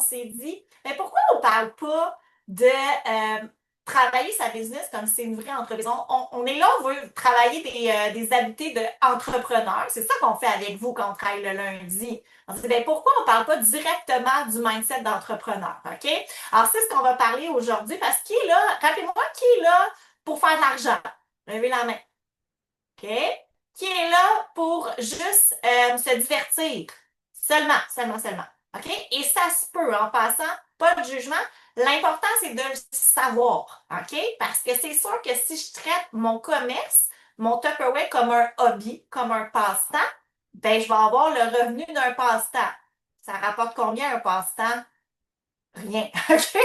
s'est dit, mais pourquoi on ne parle pas de travailler sa business comme c'est une vraie entreprise? On est là, on veut travailler des habiletés d'entrepreneur. C'est ça qu'on fait avec vous quand on travaille le lundi. On se dit, ben, pourquoi on ne parle pas directement du mindset d'entrepreneur? OK? Alors, c'est ce qu'on va parler aujourd'hui parce qu'il est là, rappelez-moi, qui est là pour faire de l'argent? Levez la main. OK? Qui est là pour juste se divertir. Seulement. OK? Et ça se peut, en passant, pas de jugement. L'important, c'est de le savoir. OK? Parce que c'est sûr que si je traite mon commerce, mon Tupperware comme un hobby, comme un passe-temps, ben, je vais avoir le revenu d'un passe-temps. Ça rapporte combien un passe-temps? Rien. OK?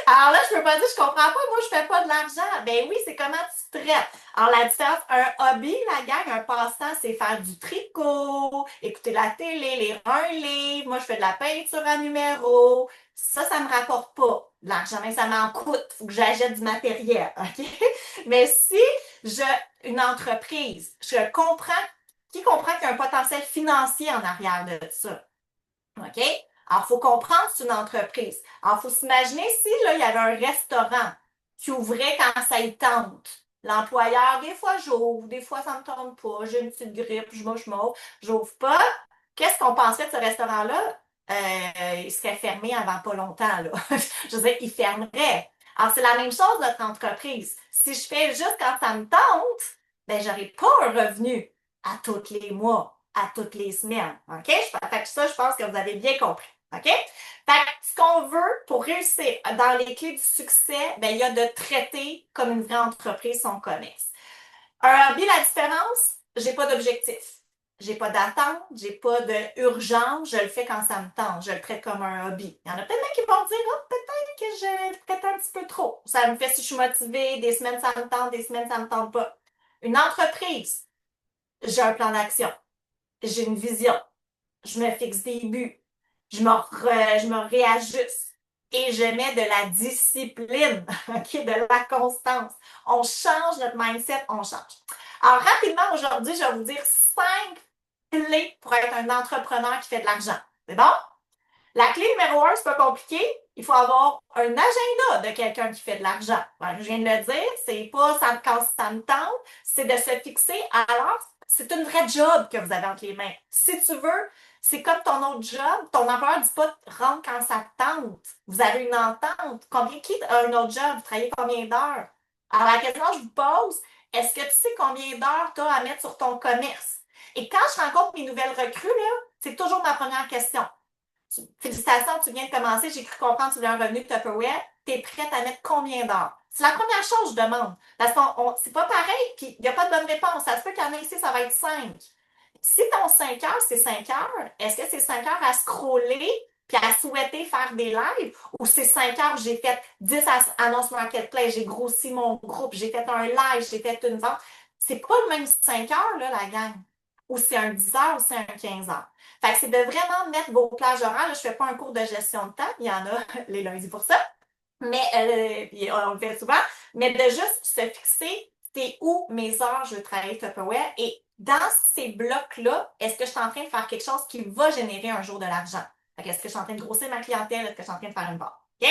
Alors là, je peux pas dire, je comprends pas, moi, je fais pas de l'argent. Ben oui, c'est comment tu traites. Alors, la différence, un hobby, la gang, un passe-temps, c'est faire du tricot, écouter la télé, lire un livre. Moi, je fais de la peinture à numéro. Ça me rapporte pas de l'argent, mais ça m'en coûte. Faut que j'achète du matériel. OK? Mais si j'ai une entreprise, qui comprend qu'il y a un potentiel financier en arrière de ça? OK? Alors, il faut comprendre c'est une entreprise. Alors, il faut s'imaginer si là, il y avait un restaurant qui ouvrait quand ça y tente. L'employeur, des fois, j'ouvre, des fois, ça ne me tente pas. J'ai une petite grippe, je m'ouvre, j'ouvre pas. Qu'est-ce qu'on penserait de ce restaurant-là? Il serait fermé avant pas longtemps, là. Je veux dire, il fermerait. Alors, c'est la même chose, notre entreprise. Si je fais juste quand ça me tente, ben, j'aurai pas un revenu à tous les mois, à toutes les semaines. OK? Fait que ça, je pense que vous avez bien compris. OK? Fait que ce qu'on veut pour réussir dans les clés du succès, ben, il y a de traiter comme une vraie entreprise son commerce. Un hobby, la différence, j'ai pas d'objectif. J'ai pas d'attente, j'ai pas d'urgence, je le fais quand ça me tente, je le traite comme un hobby. Il y en a peut-être qui vont dire, oh, peut-être que je traite un petit peu trop. Ça me fait si je suis motivée, des semaines ça me tente, des semaines ça me tente pas. Une entreprise, j'ai un plan d'action, j'ai une vision, je me fixe des buts, je me réajuste et je mets de la discipline, ok, de la constance. On change notre mindset, on change. Alors, rapidement, aujourd'hui, je vais vous dire 5 clés pour être un entrepreneur qui fait de l'argent. C'est bon? La clé numéro 1, c'est pas compliqué. Il faut avoir un agenda de quelqu'un qui fait de l'argent. Voilà, je viens de le dire, c'est pas ça, quand ça me tente, c'est de se fixer. Alors, c'est une vraie job que vous avez entre les mains. Si tu veux, c'est comme ton autre job. Ton employeur ne dit pas rentre quand ça te tente. Vous avez une entente. Qui a un autre job? Vous travaillez combien d'heures? Alors, la question que je vous pose, est-ce que tu sais combien d'heures tu as à mettre sur ton commerce? Et quand je rencontre mes nouvelles recrues, là, c'est toujours ma première question. Félicitations, tu viens de commencer, j'ai cru comprendre que tu voulais un revenu de Tupperware. Tu es prête à mettre combien d'heures? C'est la première chose que je demande. Parce que c'est pas pareil, puis il n'y a pas de bonne réponse. Ça se peut qu'il y en ait ici, ça va être 5. Si ton 5 heures, c'est 5 heures, est-ce que c'est 5 heures à scroller puis à souhaiter faire des lives ou c'est 5 heures, j'ai fait 10 annonces marketplace, j'ai grossi mon groupe, j'ai fait un live, j'ai fait une vente. C'est pas le même 5 heures, là, la gang. Ou c'est un 10 heures ou c'est un 15 heures. Fait que c'est de vraiment mettre vos plages horaires. Là, je fais pas un cours de gestion de temps. Il y en a les lundis pour ça. Mais on le fait souvent. Mais de juste se fixer, c'est où mes heures je travaille Tupperware. Et dans ces blocs-là, est-ce que je suis en train de faire quelque chose qui va générer un jour de l'argent? Fait que est-ce que je suis en train de grossir ma clientèle? Est-ce que je suis en train de faire une vente? OK?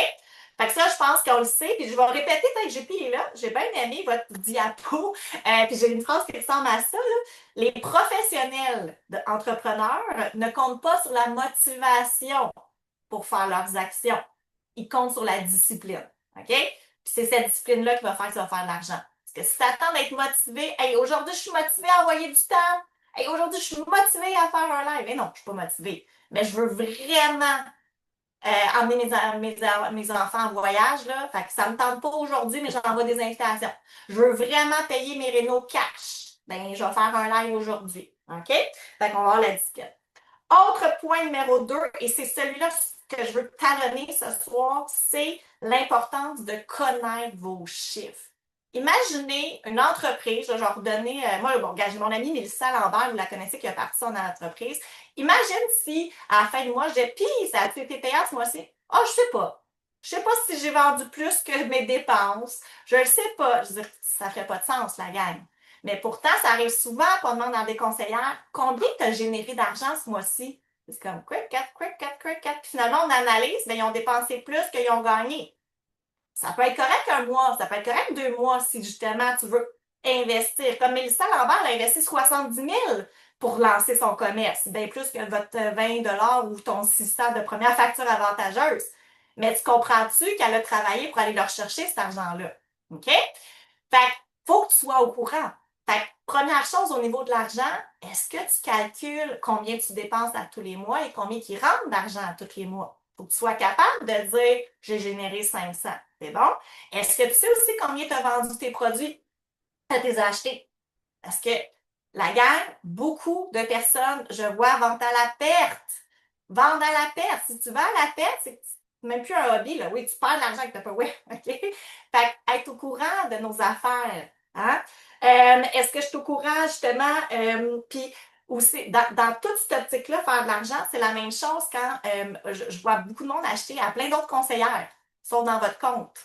Fait que ça, je pense qu'on le sait. Puis je vais répéter tant que j'ai est là. J'ai bien aimé votre diapo. Puis j'ai une phrase qui ressemble à ça, là. Les professionnels entrepreneurs ne comptent pas sur la motivation pour faire leurs actions. Ils comptent sur la discipline. OK? Puis c'est cette discipline-là qui va faire que tu vas faire de l'argent. Parce que si tu attends d'être motivé, hey, aujourd'hui, je suis motivée à envoyer du temps. Hey, aujourd'hui, je suis motivée à faire un live. Mais non, je suis pas motivée. Mais je veux vraiment emmener mes enfants en voyage, là. Fait que ça me tente pas aujourd'hui, mais j'envoie des invitations. Je veux vraiment payer mes rénaux cash. Ben, je vais faire un live aujourd'hui. OK? Fait qu'on va voir la discipline. Autre point numéro 2, et c'est celui-là que je veux talonner ce soir, c'est l'importance de connaître vos chiffres. Imaginez une entreprise, là, je vais vous donner, moi, bon, j'ai mon amie Mélissa Lambert, vous la connaissez, qui a parti son entreprise. Imagine si, à la fin du mois, je dis, puis, ça a été payant ce mois-ci? Ah, je sais pas. Je sais pas si j'ai vendu plus que mes dépenses. Je le sais pas. Je veux dire, ça ferait pas de sens, la gang. Mais pourtant, ça arrive souvent qu'on demande dans des conseillères combien tu as généré d'argent ce mois-ci. C'est comme quick, cat, quick, cat, quick, cat. Puis finalement, on analyse, ben, ils ont dépensé plus qu'ils ont gagné. Ça peut être correct un mois, ça peut être correct 2 mois si justement tu veux investir. Comme Mélissa Lambert, elle a investi 70 000 pour lancer son commerce, bien plus que votre 20 $ ou ton 600 de première facture avantageuse. Mais tu comprends-tu qu'elle a travaillé pour aller leur chercher cet argent-là? OK? Fait que faut que tu sois au courant. Fait que, première chose au niveau de l'argent, est-ce que tu calcules combien tu dépenses à tous les mois et combien qui rentre d'argent à tous les mois? Faut que tu sois capable de dire, j'ai généré 500. C'est bon? Est-ce que tu sais aussi combien tu as vendu tes produits à tes achetés? Parce que la gang, beaucoup de personnes, je vois, vendent à la perte. Vendre à la perte. Si tu vends à la perte, c'est même plus un hobby, là. Oui, tu perds de l'argent avec Tupperware, OK? Fait être au courant de nos affaires, hein? Est-ce que je suis au courant, justement, puis aussi, dans toute cette optique-là, faire de l'argent, c'est la même chose quand je vois beaucoup de monde acheter à plein d'autres conseillères, sauf dans votre compte.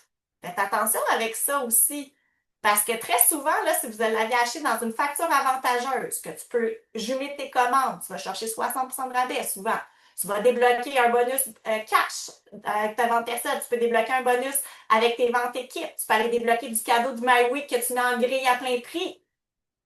Faites attention avec ça aussi. Parce que très souvent, là, si vous l'avez acheté dans une facture avantageuse, que tu peux jumeler tes commandes, tu vas chercher 60% de rabais souvent. Tu vas débloquer un bonus cash avec ta vente personne. Tu peux débloquer un bonus avec tes ventes équipes. Tu peux aller débloquer du cadeau du MyWeek que tu mets en grille à plein prix.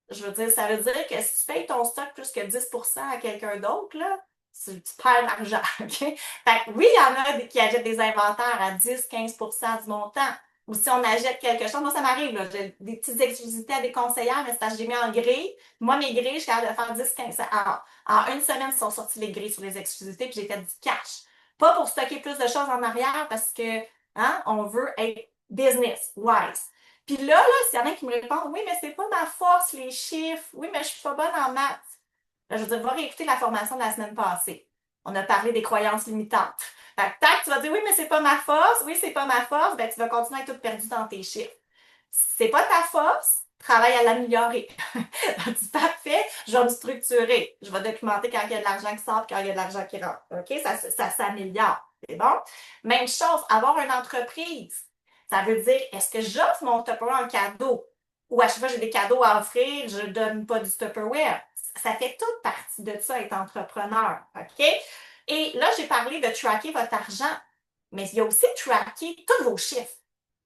Je veux dire, ça veut dire que si tu payes ton stock plus que 10% à quelqu'un d'autre, là, tu perds de l'argent. Okay? Fait que oui, il y en a qui achètent des inventaires à 10-15% du montant. Ou si on achète quelque chose, moi ça m'arrive, là, j'ai des petites exclusivités à des conseillères, mais c'est parce que j'ai mis en grille. Moi, mes grilles, je suis capable de faire 10-15. En une semaine, ils sont sortis les grilles sur les exclusivités, puis j'ai fait du cash. Pas pour stocker plus de choses en arrière, parce que hein, on veut être business wise. Puis là, s'il y en a qui me répondent, oui, mais c'est pas ma force, les chiffres. Oui, mais je suis pas bonne en maths. Là, je veux dire, va réécouter la formation de la semaine passée. On a parlé des croyances limitantes. Fait que, tac, tu vas dire, oui, mais c'est pas ma force. Oui, c'est pas ma force. Ben, tu vas continuer à être toute perdue dans tes chiffres. C'est pas ta force. Travaille à l'améliorer. Tu parfait, je vais me structurer. Je vais documenter quand il y a de l'argent qui sort et quand il y a de l'argent qui rentre. OK? Ça s'améliore. C'est bon? Même chose, avoir une entreprise. Ça veut dire, est-ce que j'offre mon Tupperware en cadeau? Ou à chaque fois que j'ai des cadeaux à offrir, je ne donne pas du Tupperware. Ça fait toute partie de ça, être entrepreneur. OK? Et là, j'ai parlé de tracker votre argent, mais il y a aussi tracker tous vos chiffres.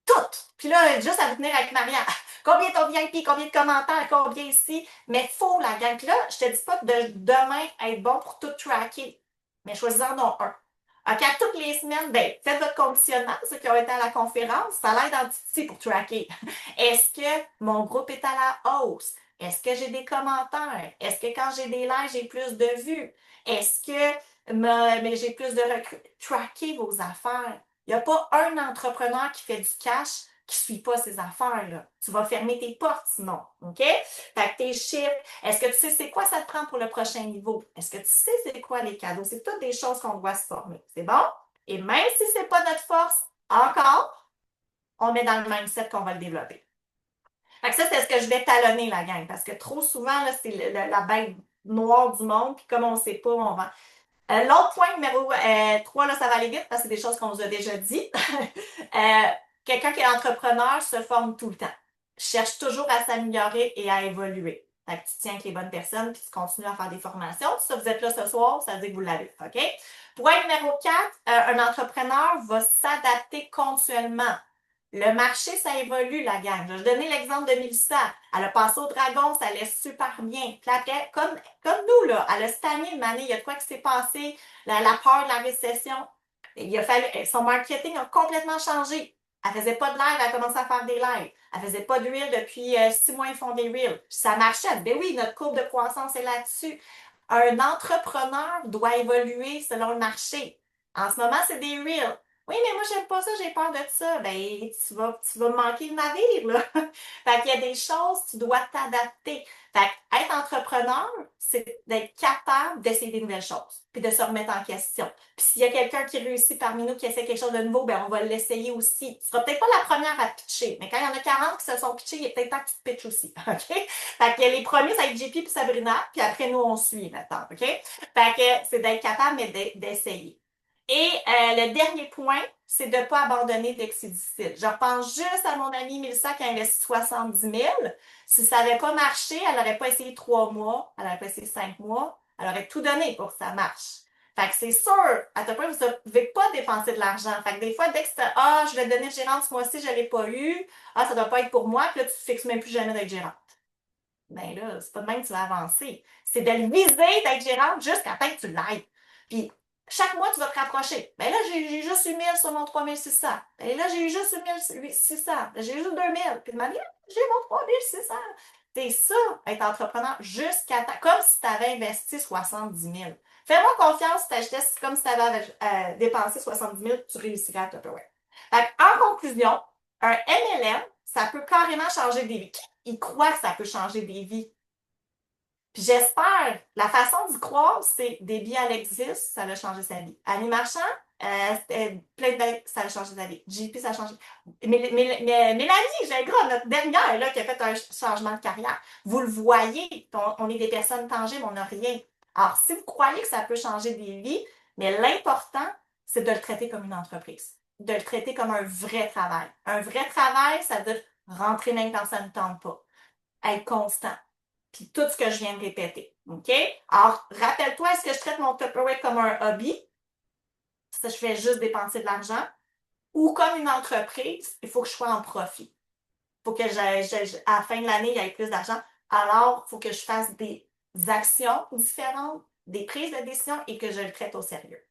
Toutes. Puis là, juste à vous tenir avec Maria. Combien ton VIP, combien de commentaires, combien ici. Mais faut la gang. Puis là, je te dis pas de demain être bon pour tout tracker. Mais choisis-en donc un. OK, à toutes les semaines, ben, faites votre conditionnement, ceux qui ont été à la conférence, ça l'aide en petit pour tracker. Est-ce que mon groupe est à la hausse? Est-ce que j'ai des commentaires? Est-ce que quand j'ai des likes, j'ai plus de vues? Est-ce que mais j'ai plus de recrues? Traquez vos affaires. Il n'y a pas un entrepreneur qui fait du cash qui ne suit pas ses affaires, là. Tu vas fermer tes portes sinon. OK? Fait que tes chiffres, est-ce que tu sais c'est quoi ça te prend pour le prochain niveau? Est-ce que tu sais c'est quoi les cadeaux? C'est toutes des choses qu'on doit se former. C'est bon? Et même si ce n'est pas notre force, encore, on met dans le mindset qu'on va le développer. Fait que ça, c'est ce que je vais talonner, la gang, parce que trop souvent, là, c'est la bête noire du monde, puis comme on ne sait pas, on va. L'autre point numéro 3, là, ça va aller vite parce que c'est des choses qu'on vous a déjà dit. Euh, quelqu'un qui est entrepreneur se forme tout le temps. Cherche toujours à s'améliorer et à évoluer. Fait que tu tiens avec les bonnes personnes puis tu continues à faire des formations. Si vous êtes là ce soir, ça veut dire que vous l'avez. OK? Point numéro 4, un entrepreneur va s'adapter continuellement. Le marché, ça évolue, la gang. Je vais donner l'exemple de Mélissa. Elle a passé au dragon, ça allait super bien. Puis après, comme nous, là, elle a stagné une année. Il y a de quoi qui s'est passé, la peur de la récession. Il a fallu, son marketing a complètement changé. Elle faisait pas de live, elle a commencé à faire des lives. Elle faisait pas de reels depuis 6 mois, ils font des reels. Ça marchait. Ben oui, notre courbe de croissance est là-dessus. Un entrepreneur doit évoluer selon le marché. En ce moment, c'est des reels. Oui, mais moi, j'aime pas ça, j'ai peur de ça. Ben, tu vas manquer de navire, là. Fait qu'il y a des choses, tu dois t'adapter. Fait être entrepreneur, c'est d'être capable d'essayer des nouvelles choses, puis de se remettre en question. Puis s'il y a quelqu'un qui réussit parmi nous, qui essaie quelque chose de nouveau, ben on va l'essayer aussi. Tu seras peut-être pas la première à pitcher, mais quand il y en a 40 qui se sont pitchés, il est peut-être temps que tu te pitches aussi. OK? Fait que les premiers, ça va être JP puis Sabrina, puis après nous, on suit maintenant. OK? Fait que c'est d'être capable, mais d'essayer. Et le dernier point, c'est de ne pas abandonner dès que c'est difficile. Je repense juste à mon amie Mélissa qui a investi 70 000. Si ça n'avait pas marché, elle n'aurait pas essayé 3 mois, elle n'aurait pas essayé 5 mois, elle aurait tout donné pour que ça marche. Fait que c'est sûr, à ta point, vous ne pouvez pas dépenser de l'argent. Fait que des fois, dès que c'est ah, je vais donner gérante ce mois-ci, je ne l'ai pas eu. Ah, ça ne doit pas être pour moi. Puis là, tu ne fixes même plus jamais d'être gérante. Ben là, c'est pas de même que tu vas avancer. C'est de le viser d'être gérante jusqu'à temps que tu l'ailles. Puis chaque mois, tu vas te rapprocher. Ben là, j'ai juste eu 1000 sur mon 3600. Ben là, j'ai eu juste eu 1600. Ben, j'ai juste 2000. Puis de manière, j'ai mon 3600. C'est ça, être entrepreneur jusqu'à temps. Comme si tu avais investi 70 000. Fais-moi confiance si tu achetais comme si tu avais dépensé 70 000, tu réussirais à Tupperware. En conclusion, un MLM, ça peut carrément changer des vies. Qui croit que ça peut changer des vies? Puis j'espère, la façon d'y croire, c'est des billes à l'existe, ça a changé sa vie. Annie Marchand, c'était plein de ça a changé sa vie. JP, ça a changé. Mélanie Gingras, notre dernière, là, qui a fait un changement de carrière, vous le voyez, on est des personnes tangibles, on n'a rien. Alors, si vous croyez que ça peut changer des vies, mais l'important, c'est de le traiter comme une entreprise, de le traiter comme un vrai travail. Un vrai travail, ça veut dire rentrer même quand ça ne tente pas, être constant puis tout ce que je viens de répéter. OK? Alors, rappelle-toi, est-ce que je traite mon Tupperware comme un hobby? Si je fais juste dépenser de l'argent? Ou comme une entreprise, il faut que je sois en profit. Il faut que à la fin de l'année, il y ait plus d'argent. Alors, il faut que je fasse des actions différentes, des prises de décision et que je le traite au sérieux.